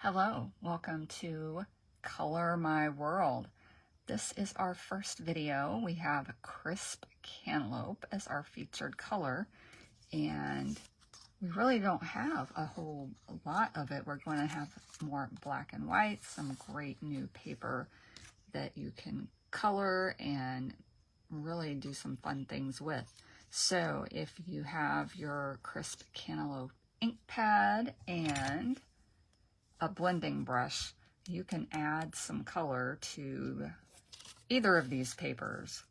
Hello, welcome to Color My World. This is our first video. We have Crisp Cantaloupe as our featured color, and we really don't have a whole lot of it. We're going to have more black and white, some great new paper that you can color and really do some fun things with. So if you have your Crisp Cantaloupe ink pad and a blending brush, you can add some color to either of these papers.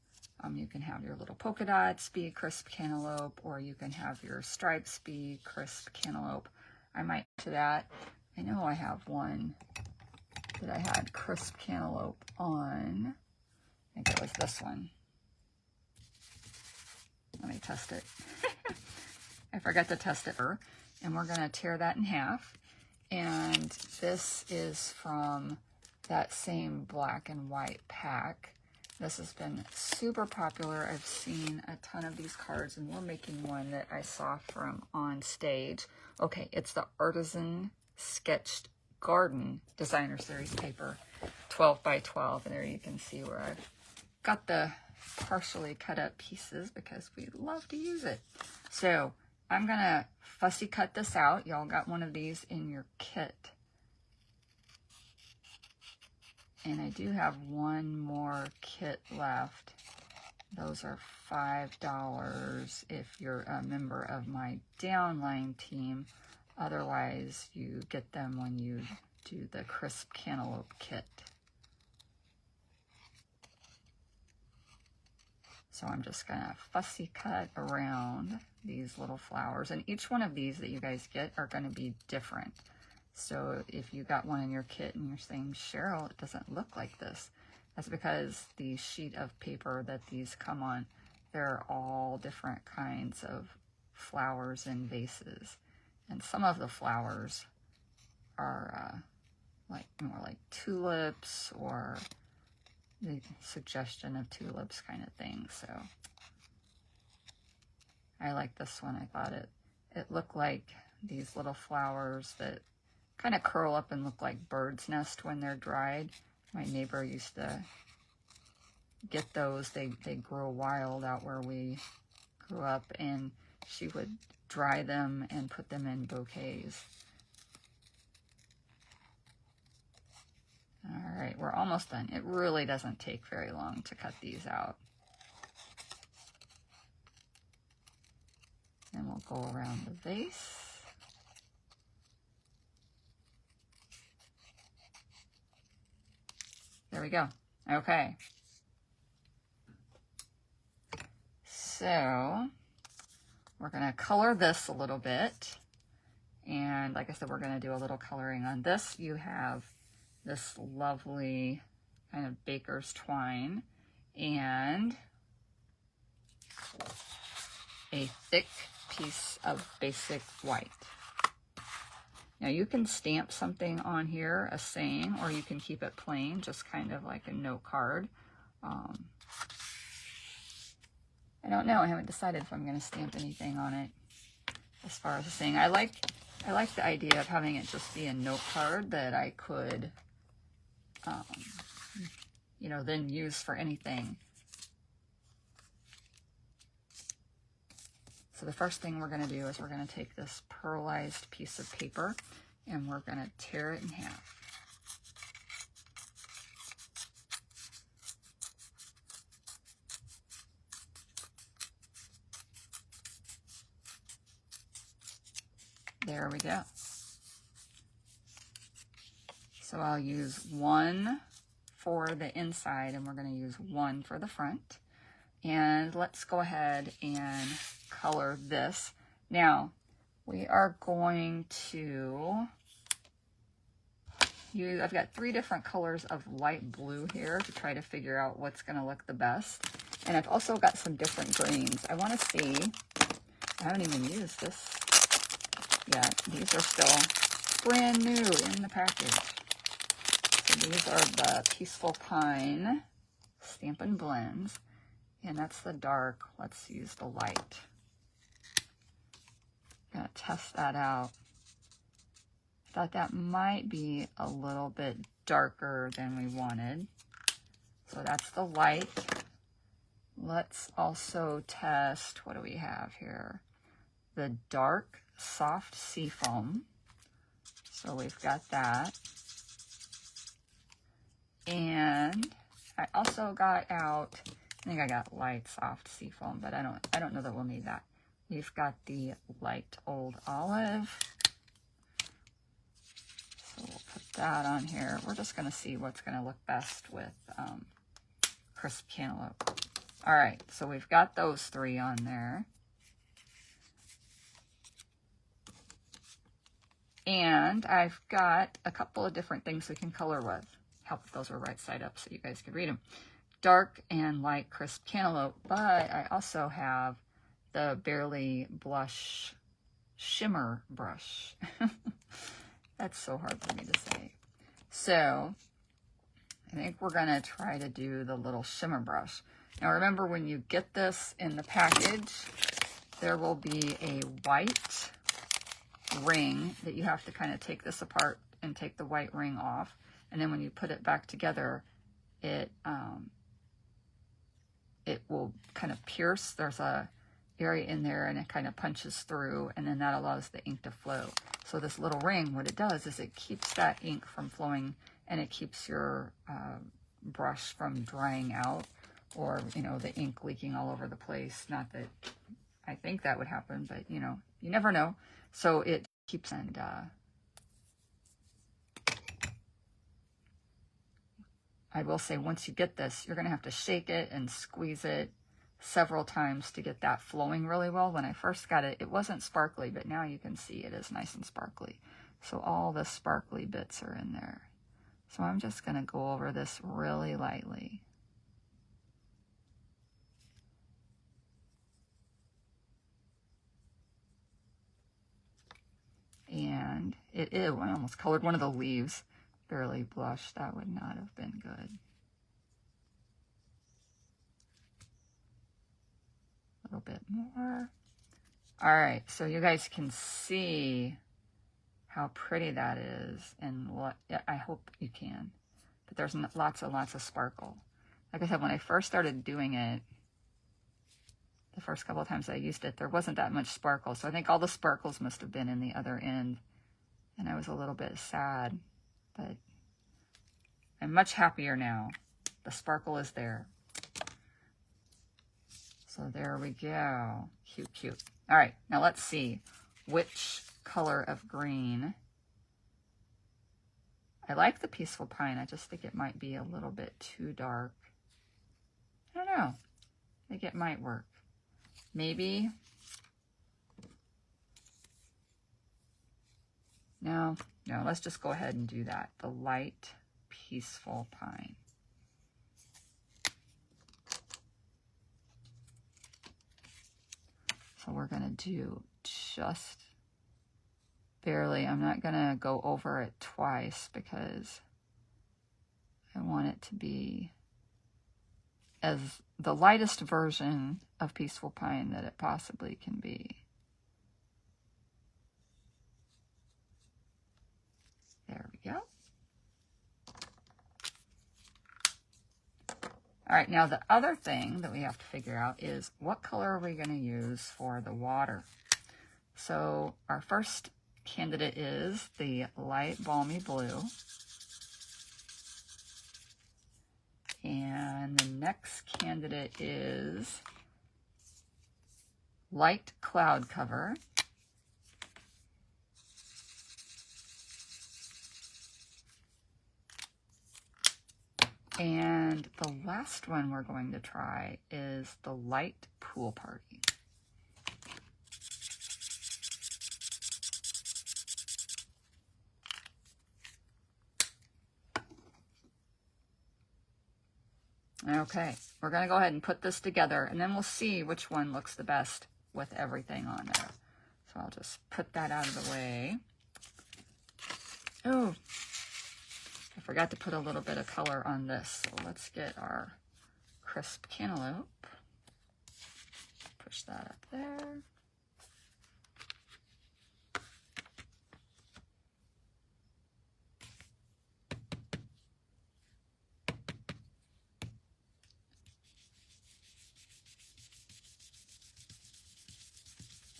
You can have your little polka dots be Crisp Cantaloupe, or you can have your stripes be Crisp Cantaloupe. I might to that. I know I have one that I had Crisp Cantaloupe on. I think it was this one. Let me test it. I forgot to test it, and we're going to tear that in half. And this is from that same black and white pack. This has been super popular. I've seen a ton of these cards, and we're making one that I saw from on stage. Okay, it's the Artisan Sketched Garden Designer Series paper, 12 by 12. And there you can see where I've got the partially cut up pieces because we love to use it. So I'm gonna fussy cut this out. Y'all got one of these in your kit. And I do have one more kit left. Those are $5 if you're a member of my downline team. Otherwise, you get them when you do the Crisp Cantaloupe kit. So I'm just gonna fussy cut around these little flowers, and each one of these that you guys get are going to be different. So if you got one in your kit and you're saying, Cheryl, it doesn't look like this, that's because the sheet of paper that these come on, they're all different kinds of flowers and vases. And some of the flowers are more like tulips, or the suggestion of tulips kind of thing. So I like this one. I thought it looked like these little flowers that kind of curl up and look like bird's nest when they're dried. My neighbor used to get those. They grow wild out where we grew up, and she would dry them and put them in bouquets. All right, we're almost done. It really doesn't take very long to cut these out. And we'll go around the vase. There we go. Okay. So we're going to color this a little bit. And like I said, we're going to do a little coloring on this. You have this lovely kind of baker's twine and a thick piece of basic white. Now you can stamp something on here, a saying, or you can keep it plain, just kind of like a note card. I don't know. I haven't decided if I'm going to stamp anything on it as far as a saying. I like the idea of having it just be a note card that I could, then use for anything. So the first thing we're going to do is we're going to take this pearlized piece of paper and we're going to tear it in half. There we go. So I'll use one for the inside and we're going to use one for the front. And let's go ahead and color this. Now, we are going to use, I've got 3 different colors of light blue here to try to figure out what's going to look the best. And I've also got some different greens. I want to see, I haven't even used this yet. These are still brand new in the package. So these are the Peaceful Pine Stampin' Blends. And that's the dark. Let's use the light. I'm going to test that out. Thought that might be a little bit darker than we wanted. So that's the light. Let's also test, what do we have here? The dark soft seafoam. So we've got that. And I also got out, I think I got light soft seafoam, but I don't know that we'll need that. We've got the light old olive. So we'll put that on here. We're just going to see what's going to look best with Crisp Cantaloupe. All right, so we've got those three on there. And I've got a couple of different things we can color with. Help if those were right side up so you guys could read them. Dark and light Crisp Cantaloupe, but I also have the Barely Blush Shimmer Brush. That's so hard for me to say. So I think we're going to try to do the little shimmer brush. Now remember, when you get this in the package, there will be a white ring that you have to kind of take this apart and take the white ring off. And then when you put it back together, it will kind of pierce. There's a area in there and it kind of punches through, and then that allows the ink to flow. So this little ring, what it does is it keeps that ink from flowing, and it keeps your brush from drying out, or, you know, the ink leaking all over the place. Not that I think that would happen, but, you know, you never know. So it keeps, and I will say, once you get this, you're going to have to shake it and squeeze it several times to get that flowing really well. When I first got it, it wasn't sparkly, but now you can see it is nice and sparkly. So all the sparkly bits are in there. So I'm just going to go over this really lightly. And I almost colored one of the leaves. Barely Blush, that would not have been good. A little bit more. All right, so you guys can see how pretty that is, and what, I hope you can. But there's lots and lots of sparkle. Like I said, when I first started doing it, the first couple of times I used it, there wasn't that much sparkle. So I think all the sparkles must have been in the other end, and I was a little bit sad, but I'm much happier now. The sparkle is there. So there we go. Cute, cute. All right, now let's see which color of green. I like the Peaceful Pine. I just think it might be a little bit too dark. I don't know. I think it might work. Maybe. No, let's just go ahead and do that. The light Peaceful Pine. So we're going to do just barely. I'm not going to go over it twice because I want it to be as the lightest version of Peaceful Pine that it possibly can be. There we go. All right, now the other thing that we have to figure out is what color are we going to use for the water. So our first candidate is the light balmy blue. And the next candidate is light cloud cover. And the last one we're going to try is the light pool party. Okay, we're going to go ahead and put this together, and then we'll see which one looks the best with everything on there. So I'll just put that out of the way. Oh, I forgot to put a little bit of color on this. So let's get our Crisp Cantaloupe. Push that up there.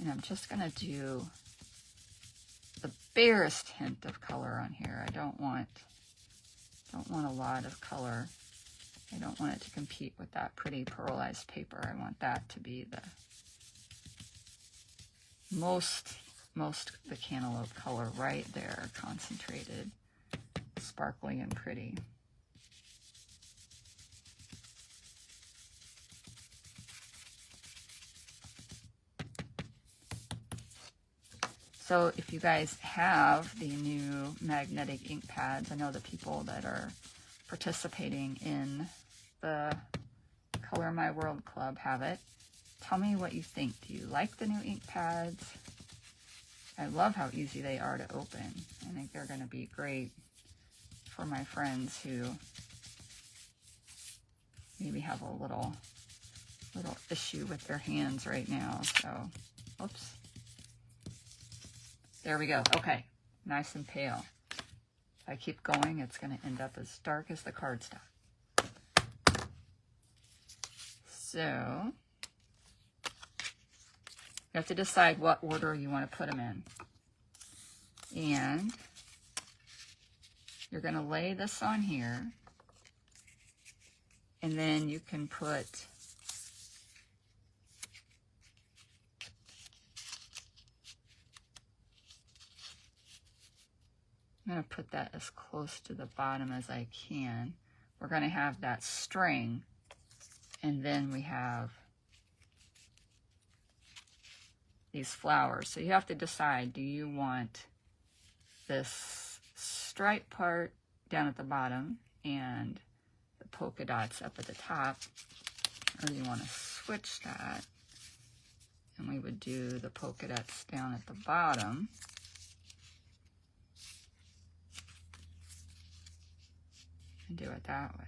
And I'm just going to do the barest hint of color on here. I don't want a lot of color. I don't want it to compete with that pretty pearlized paper. I want that to be the most the cantaloupe color right there, concentrated, sparkly and pretty. So if you guys have the new magnetic ink pads, I know the people that are participating in the Color My World Club have it. Tell me what you think. Do you like the new ink pads? I love how easy they are to open. I think they're going to be great for my friends who maybe have a little issue with their hands right now. So, oops. There we go. Okay, nice and pale. If I keep going, it's going to end up as dark as the cardstock. So, you have to decide what order you want to put them in. And you're going to lay this on here. And then you can put I'm going to put that as close to the bottom as I can. We're going to have that string, and then we have these flowers. So you have to decide, do you want this stripe part down at the bottom and the polka dots up at the top, or do you want to switch that? And we would do the polka dots down at the bottom. And do it that way.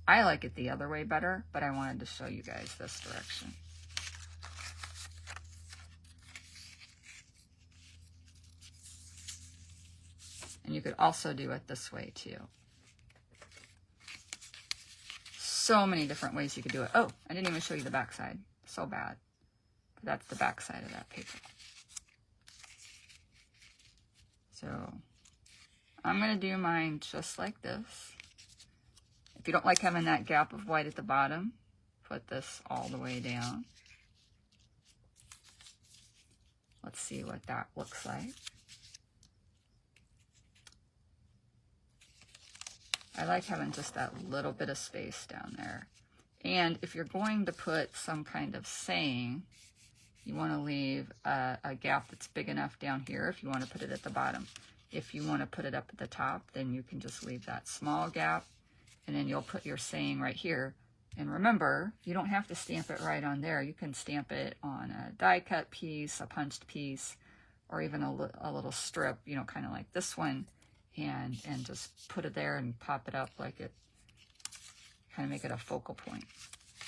I like it the other way better, but I wanted to show you guys this direction. And you could also do it this way too. So many different ways you could do it. Oh, I didn't even show you the back side. So bad. But that's the back side of that paper. So I'm going to do mine just like this. If you don't like having that gap of white at the bottom, put this all the way down. Let's see what that looks like. I like having just that little bit of space down there. And if you're going to put some kind of saying, you want to leave a gap that's big enough down here if you want to put it at the bottom. If you want to put it up at the top, then you can just leave that small gap, and then you'll put your saying right here. And remember, you don't have to stamp it right on there. You can stamp it on a die cut piece, a punched piece, or even a little strip, you know, kind of like this one, and just put it there and pop it up like it, kind of make it a focal point.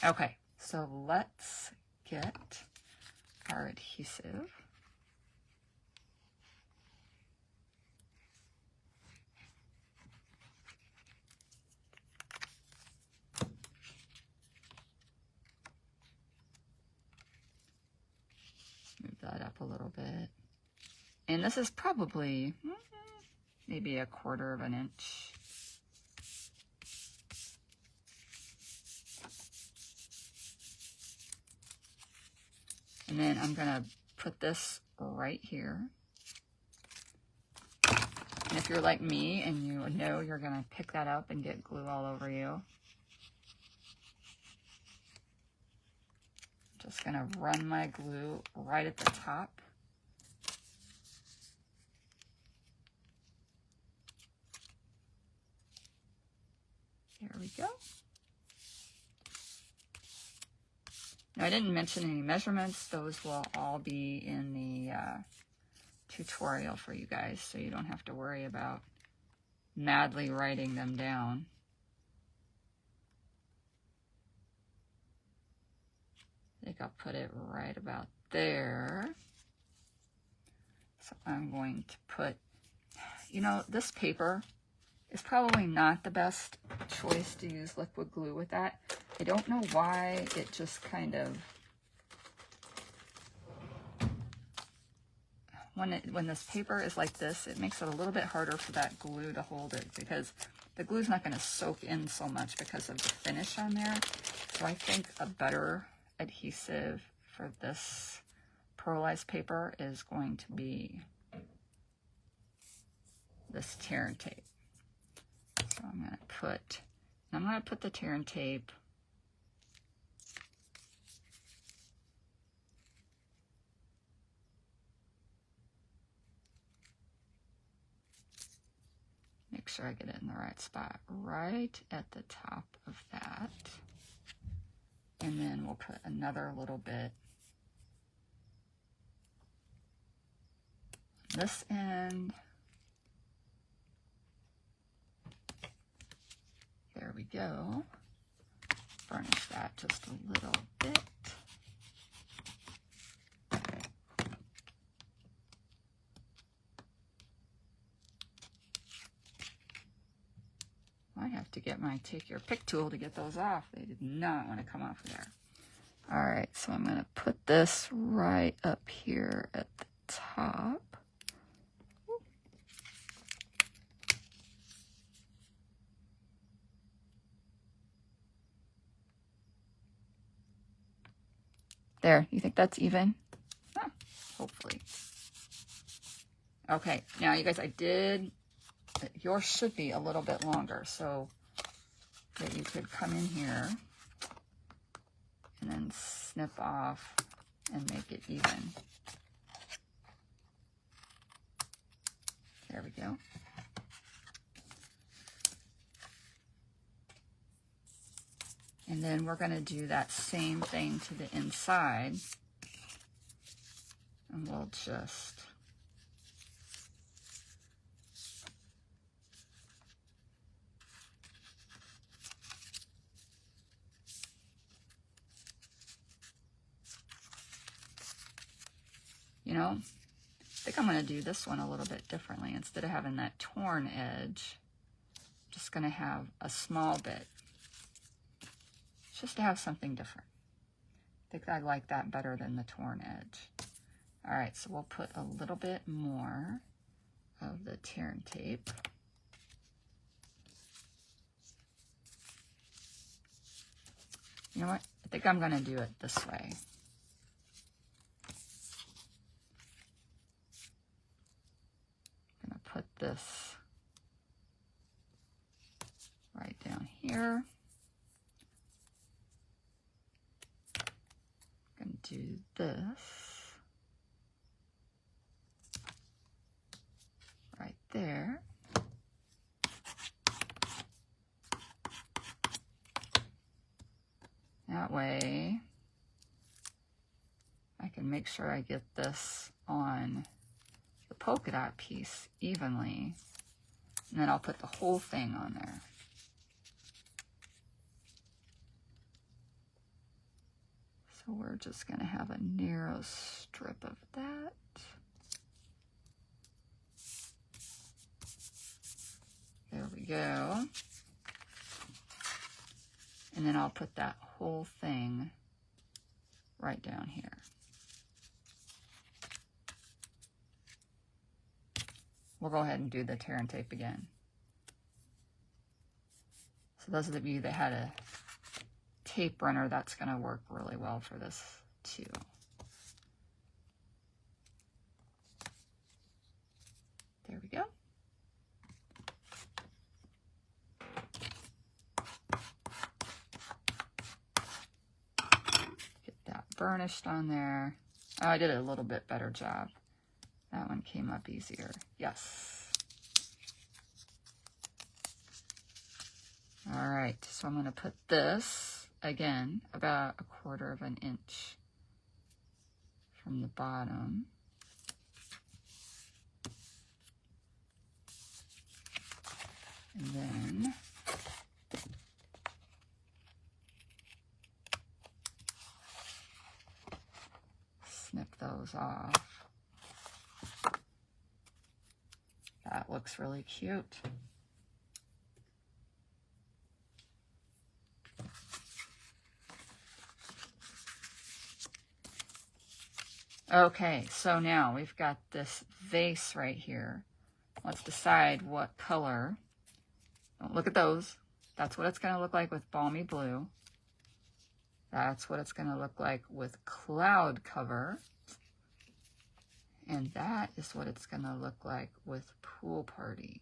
Okay, so let's get our adhesive. Move that up a little bit. And this is probably maybe 1/4 of an inch. And then I'm going to put this right here. And if you're like me and you know you're going to pick that up and get glue all over you, I'm just going to run my glue right at the top. There we go. Now, I didn't mention any measurements. Those will all be in the tutorial for you guys, so you don't have to worry about madly writing them down. I think I'll put it right about there. So I'm going to put, you know, this paper is probably not the best choice to use liquid glue with that. I don't know why it just kind of when this paper is like this, it makes it a little bit harder for that glue to hold it, because the glue's not going to soak in so much because of the finish on there. So I think a better adhesive for this pearlized paper is going to be this tear and tape. So I'm going to put the tear and tape make sure I get it in the right spot, right at the top of that. And then we'll put another little bit on this end. There we go. Burnish that just a little bit. I have to get my take your pick tool to get those off. They did not want to come off of there. All right, so I'm going to put this right up here at the top. There, you think that's even? Huh, hopefully. Okay, now you guys, yours should be a little bit longer, so that you could come in here and then snip off and make it even. There we go. And then we're going to do that same thing to the inside. And we'll just I think I'm going to do this one a little bit differently. Instead of having that torn edge, I'm just going to have a small bit, just to have something different. I think I like that better than the torn edge. All right, so we'll put a little bit more of the tear and tape. You know what? I think I'm going to do it this way. I'm going to put this right down here. I'm going to do this right there. That way I can make sure I get this on the polka dot piece evenly, and then I'll put the whole thing on there. So we're just going to have a narrow strip of that. There we go. And then I'll put that whole thing right down here. We'll go ahead and do the tear and tape again. So those of you that had a tape runner, that's going to work really well for this too. There we go. Burnished on there. Oh, I did a little bit better job. That one came up easier. Yes. All right, so I'm going to put this, again, about 1/4 of an inch from the bottom. And then snip those off. That looks really cute. Okay, so now we've got this vase right here. Let's decide what color. Don't look at those. That's what it's going to look like with balmy blue. That's what it's going to look like with cloud cover. And that is what it's going to look like with pool party.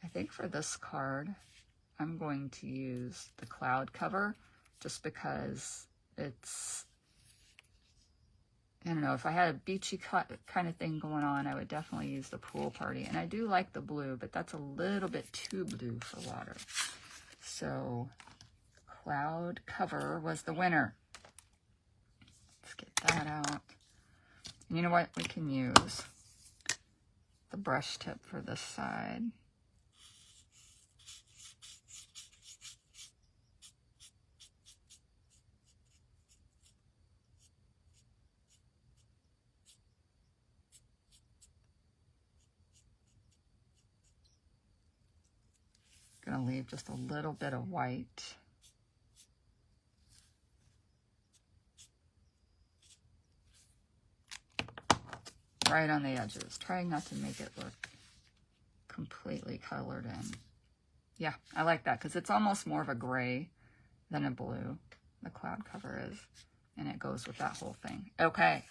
I think for this card, I'm going to use the cloud cover just because it's, I don't know, if I had a beachy kind of thing going on, I would definitely use the pool party. And I do like the blue, but that's a little bit too blue for water. So cloud cover was the winner. Let's get that out. And you know what? We can use the brush tip for this side. Gonna leave just a little bit of white. Right on the edges, trying not to make it look completely colored in. Yeah, I like that because it's almost more of a gray than a blue, the cloud cover is, and it goes with that whole thing. Okay,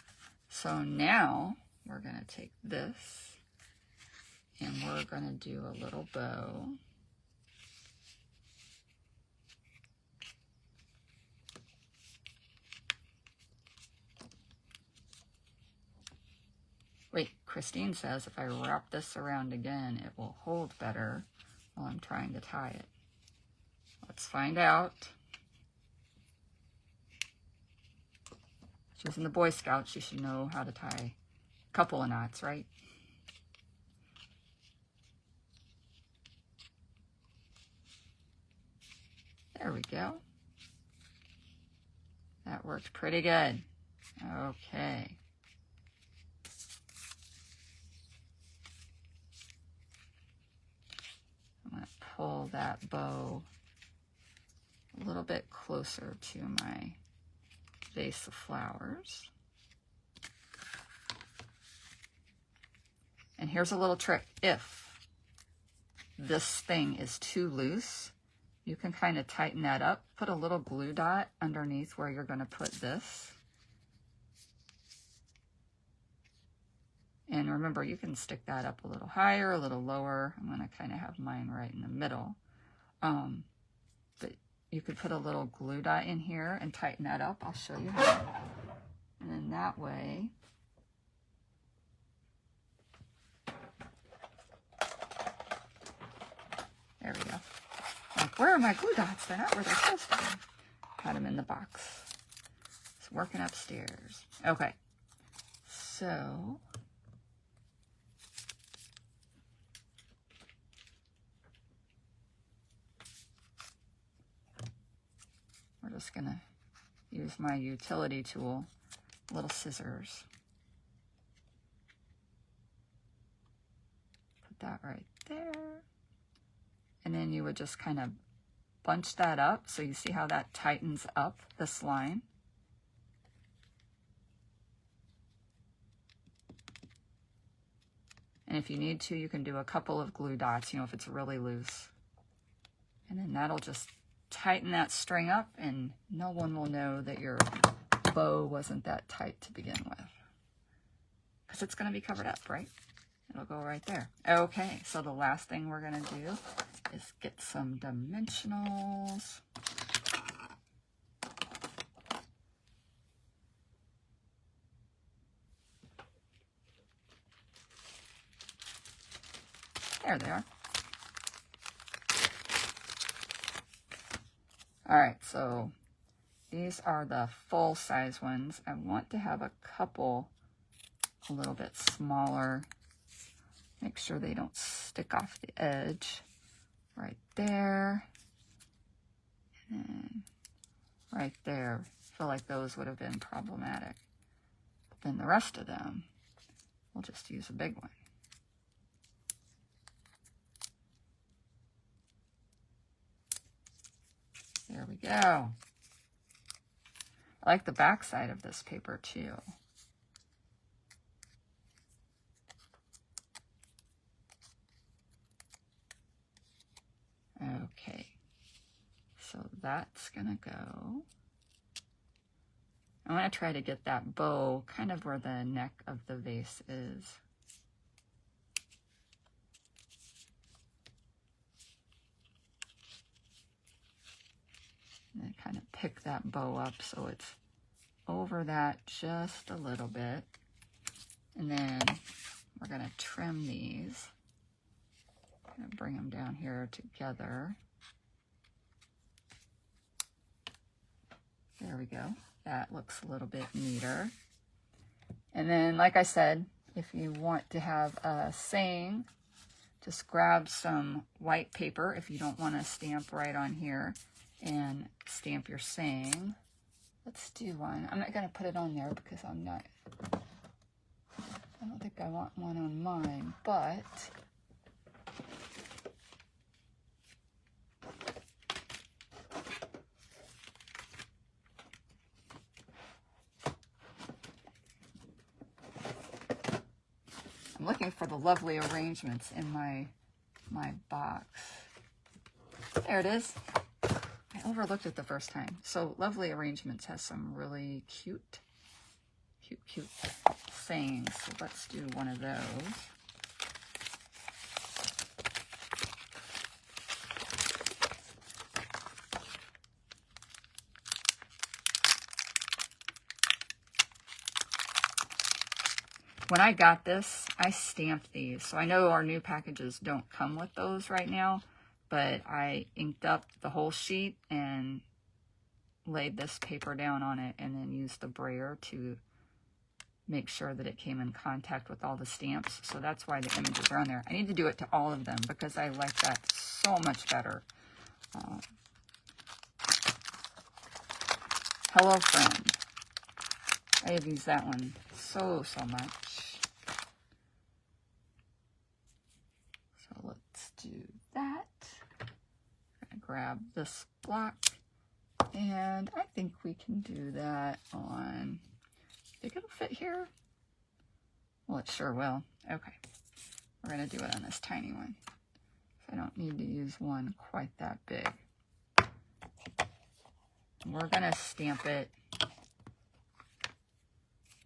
so now we're gonna take this and we're gonna do a little bow. Wait, Christine says if I wrap this around again, it will hold better while I'm trying to tie it. Let's find out. She's in the Boy Scouts. She should know how to tie a couple of knots, right? There we go. That worked pretty good. Okay. I'm going to pull that bow a little bit closer to my vase of flowers. And here's a little trick. If this thing is too loose, you can kind of tighten that up. Put a little glue dot underneath where you're going to put this. And remember, you can stick that up a little higher, a little lower. I'm going to kind of have mine right in the middle. But you could put a little glue dot in here and tighten that up. I'll show you how. And then that way, there we go. Like, where are my glue dots? They're not where they're supposed to be. Had them in the box. It's working upstairs. Okay. So we're just going to use my utility tool, little scissors. Put that right there. And then you would just kind of bunch that up. So you see how that tightens up this line. And if you need to, you can do a couple of glue dots, you know, if it's really loose. And then that'll just tighten that string up, and no one will know that your bow wasn't that tight to begin with. Because it's going to be covered up, right? It'll go right there. Okay, so the last thing we're going to do is get some dimensionals. There they are. All right, so these are the full-size ones. I want to have a couple a little bit smaller. Make sure they don't stick off the edge. Right there. And then right there. I feel like those would have been problematic. But then the rest of them, we'll just use a big one. There we go. I like the back side of this paper too. Okay, so that's gonna go. I want to try to get that bow kind of where the neck of the vase is. And then kind of pick that bow up so it's over that just a little bit. And then we're going to trim these. I'm going to bring them down here together. There we go. That looks a little bit neater. And then, like I said, if you want to have a saying, just grab some white paper if you don't want to stamp right on here and stamp your saying. Let's do one. I'm not going to put it on there because I don't think I want one on mine, but I'm looking for the lovely arrangements in my box. There it is. I overlooked it the first time. So Lovely Arrangements has some really cute sayings. So let's do one of those. When I got this, I stamped these. So I know our new packages don't come with those right now, but I inked up the whole sheet and laid this paper down on it and then used the brayer to make sure that it came in contact with all the stamps. So that's why the images are on there. I need to do it to all of them because I like that so much better. Hello Friend. I have used that one so much. So let's do that. I'm gonna grab this block, and I think we can do that on, think it'll fit here? Well, it sure will. Okay, we're gonna do it on this tiny one. I don't need to use one quite that big. We're gonna stamp it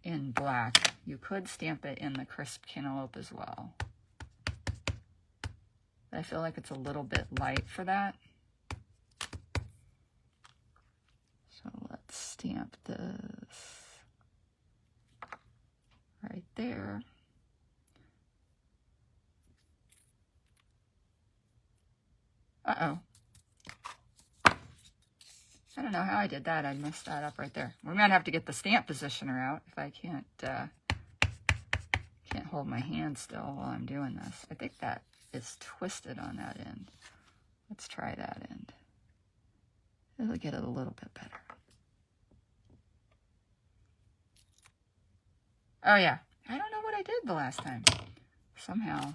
in black. You could stamp it in the Crisp Cantaloupe as well. I feel like it's a little bit light for that. So let's stamp this right there. Uh-oh. I don't know how I did that. I messed that up right there. We might have to get the stamp positioner out if I can't hold my hand still while I'm doing this. I think that is twisted on that end. Let's try that end. It'll get it a little bit better. Oh yeah, I don't know what I did the last time. Somehow.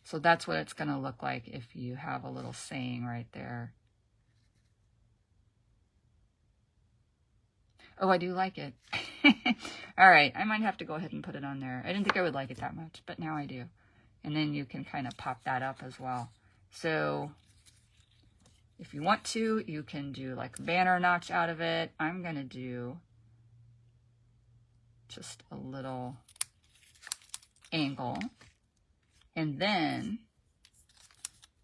So that's what it's going to look like if you have a little saying right there. Oh, I do like it. All right, I might have to go ahead and put it on there. I didn't think I would like it that much, but now I do. And then you can kind of pop that up as well. So if you want to, you can do like a banner notch out of it. I'm going to do just a little angle. And then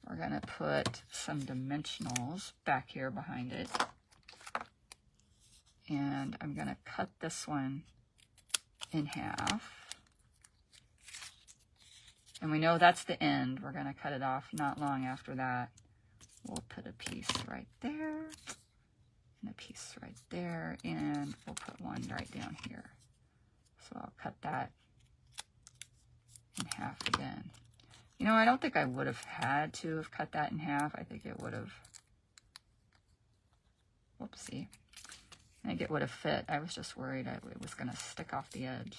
we're going to put some dimensionals back here behind it. And I'm going to cut this one in half. And we know that's the end. We're going to cut it off not long after that. We'll put a piece right there, and a piece right there, and we'll put one right down here. So I'll cut that in half again. You know, I don't think I would have had to have cut that in half. I think it would have, whoopsie. I think it would have fit. I was just worried it was going to stick off the edge.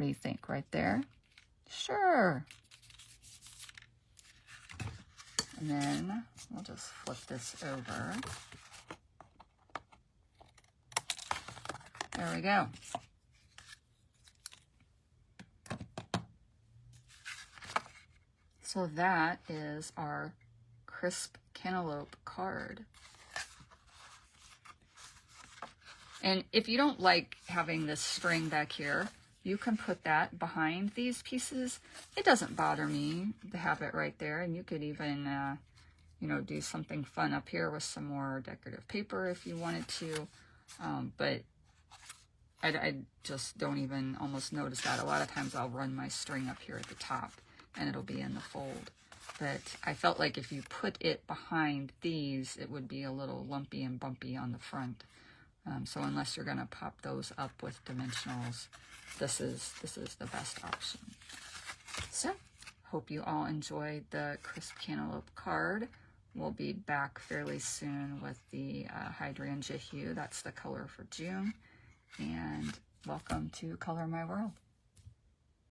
What do you think? Right there? Sure. And then we'll just flip this over. There we go. So that is our Crisp Cantaloupe card. And if you don't like having this string back here, you can put that behind these pieces. It doesn't bother me to have it right there. And you could even, you know, do something fun up here with some more decorative paper if you wanted to. But I just don't even almost notice that. A lot of times I'll run my string up here at the top and it'll be in the fold. But I felt like if you put it behind these, it would be a little lumpy and bumpy on the front. So unless you're going to pop those up with dimensionals, this is the best option. So, hope you all enjoyed the Crisp Cantaloupe card. We'll be back fairly soon with the Hydrangea Hue. That's the color for June. And welcome to Color My World.